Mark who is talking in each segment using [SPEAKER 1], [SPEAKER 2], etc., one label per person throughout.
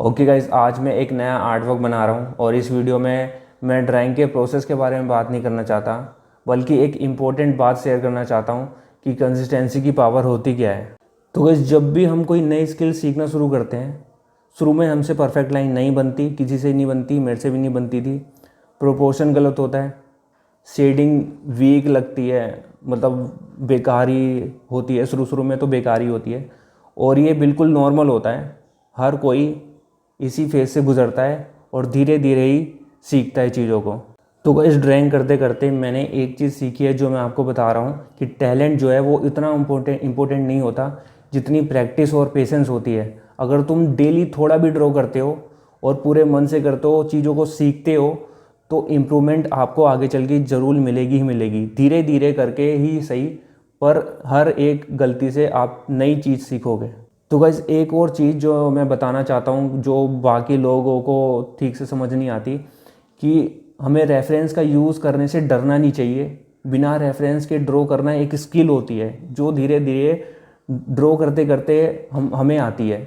[SPEAKER 1] Okay guys, आज मैं एक नया आर्ट वर्क बना रहा हूँ और इस वीडियो में मैं ड्राइंग के प्रोसेस के बारे में बात नहीं करना चाहता, बल्कि एक इम्पोर्टेंट बात शेयर करना चाहता हूँ कि कंसिस्टेंसी की पावर होती क्या है। तो गाइस, जब भी हम कोई नई स्किल सीखना शुरू करते हैं, शुरू में हमसे परफेक्ट लाइन नहीं बनती, किसी से नहीं बनती, मेरे से भी नहीं बनती थी। प्रोपोर्शन गलत होता है, शेडिंग वीक लगती है, मतलब बेकारी होती है। शुरू शुरू में तो बेकारी होती है और ये बिल्कुल नॉर्मल होता है। हर कोई इसी फेज से गुजरता है और धीरे धीरे ही सीखता है चीज़ों को। तो इस ड्राइंग करते करते मैंने एक चीज़ सीखी है जो मैं आपको बता रहा हूँ कि टैलेंट जो है वो इतना इम्पोर्टेंट नहीं होता जितनी प्रैक्टिस और पेशेंस होती है। अगर तुम डेली थोड़ा भी ड्रॉ करते हो और पूरे मन से करते हो, चीज़ों को सीखते हो, तो इम्प्रूवमेंट आपको आगे चल के ज़रूर मिलेगी ही मिलेगी। धीरे धीरे करके ही सही, पर हर एक गलती से आप नई चीज़ सीखोगे। तो गाइज़, एक और चीज़ जो मैं बताना चाहता हूँ जो बाकी लोगों को ठीक से समझ नहीं आती, कि हमें रेफरेंस का यूज़ करने से डरना नहीं चाहिए। बिना रेफरेंस के ड्रॉ करना एक स्किल होती है जो धीरे धीरे ड्रॉ करते करते हमें आती है।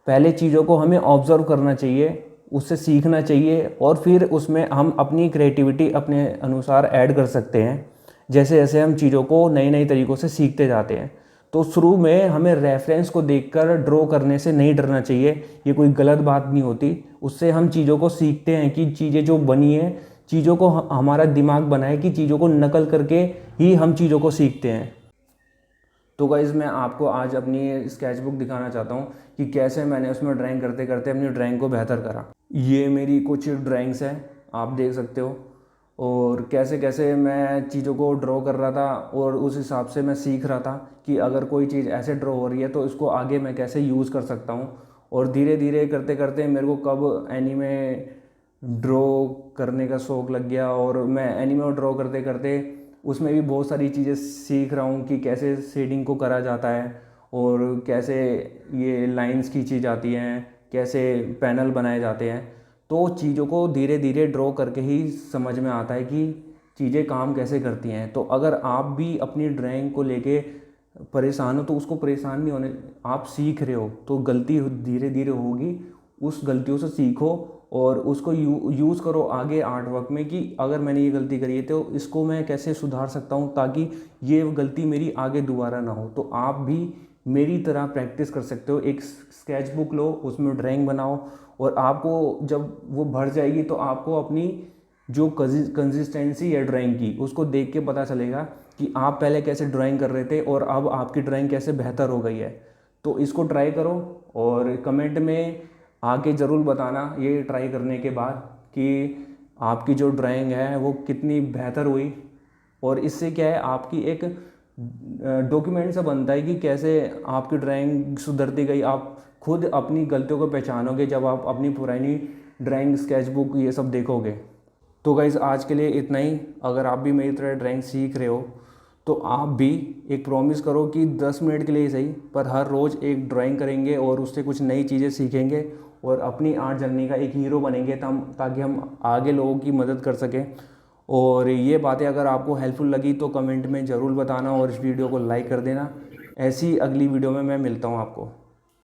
[SPEAKER 1] पहले चीज़ों को हमें ऑब्ज़र्व करना चाहिए, उससे सीखना चाहिए और फिर उसमें हम अपनी क्रिएटिविटी अपने अनुसार ऐड कर सकते हैं। जैसे जैसे हम चीज़ों को नए नए तरीक़ों से सीखते जाते हैं, तो शुरू में हमें रेफरेंस को देखकर ड्रॉ करने से नहीं डरना चाहिए। ये कोई गलत बात नहीं होती, उससे हम चीज़ों को सीखते हैं कि चीज़ें जो बनी है, चीज़ों को हमारा दिमाग बनाए कि चीज़ों को नकल करके ही हम चीज़ों को सीखते हैं। तो गाइज़, मैं आपको आज अपनी स्केचबुक दिखाना चाहता हूँ कि कैसे मैंने उसमें ड्राइंग करते करते अपनी ड्राइंग को बेहतर करा। ये मेरी कुछ ड्राइंग्स हैं, आप देख सकते हो, और कैसे कैसे मैं चीज़ों को ड्रॉ कर रहा था और उस हिसाब से मैं सीख रहा था कि अगर कोई चीज़ ऐसे ड्रॉ हो रही है तो इसको आगे मैं कैसे यूज़ कर सकता हूँ। और धीरे धीरे करते करते मेरे को कब एनीमे ड्रॉ करने का शौक़ लग गया और मैं एनीमे ड्रॉ करते करते उसमें भी बहुत सारी चीज़ें सीख रहा हूँ कि कैसे शेडिंग को करा जाता है और कैसे ये लाइंस खींची जाती हैं, कैसे पैनल बनाए जाते हैं। तो चीज़ों को धीरे धीरे ड्रॉ करके ही समझ में आता है कि चीज़ें काम कैसे करती हैं। तो अगर आप भी अपनी ड्राइंग को लेके परेशान हो तो उसको परेशान नहीं होने, आप सीख रहे हो तो गलती धीरे धीरे होगी, उस गलतियों से सीखो और उसको यूज़ करो आगे आर्ट वर्क में कि अगर मैंने ये गलती करी है तो इसको मैं कैसे सुधार सकता हूँ ताकि ये गलती मेरी आगे दोबारा ना हो। तो आप भी मेरी तरह प्रैक्टिस कर सकते हो। एक स्केच बुक लो, उसमें ड्राइंग बनाओ और आपको जब वो भर जाएगी तो आपको अपनी जो कंसिस्टेंसी है ड्राइंग की, उसको देख के पता चलेगा कि आप पहले कैसे ड्राइंग कर रहे थे और अब आपकी ड्राइंग कैसे बेहतर हो गई है। तो इसको ट्राई करो और कमेंट में आके ज़रूर बताना ये ट्राई करने के बाद कि आपकी जो ड्राइंग है वो कितनी बेहतर हुई। और इससे क्या है, आपकी एक डॉक्यूमेंट सा बनता है कि कैसे आपकी ड्राइंग सुधरती गई। आप खुद अपनी गलतियों को पहचानोगे जब आप अपनी पुरानी ड्राइंग, स्केचबुक, ये सब देखोगे। तो गाइज़, आज के लिए इतना ही। अगर आप भी मेरी तरह ड्राइंग सीख रहे हो तो आप भी एक प्रॉमिस करो कि 10 मिनट के लिए ही सही, पर हर रोज़ एक ड्राइंग करेंगे और उससे कुछ नई चीज़ें सीखेंगे और अपनी आर्ट जर्नी का एक हीरो बनेंगे ताकि हम आगे लोगों की मदद कर सकें। और ये बातें अगर आपको हेल्पफुल लगी तो कमेंट में ज़रूर बताना और इस वीडियो को लाइक कर देना। ऐसी अगली वीडियो में मैं मिलता हूँ आपको।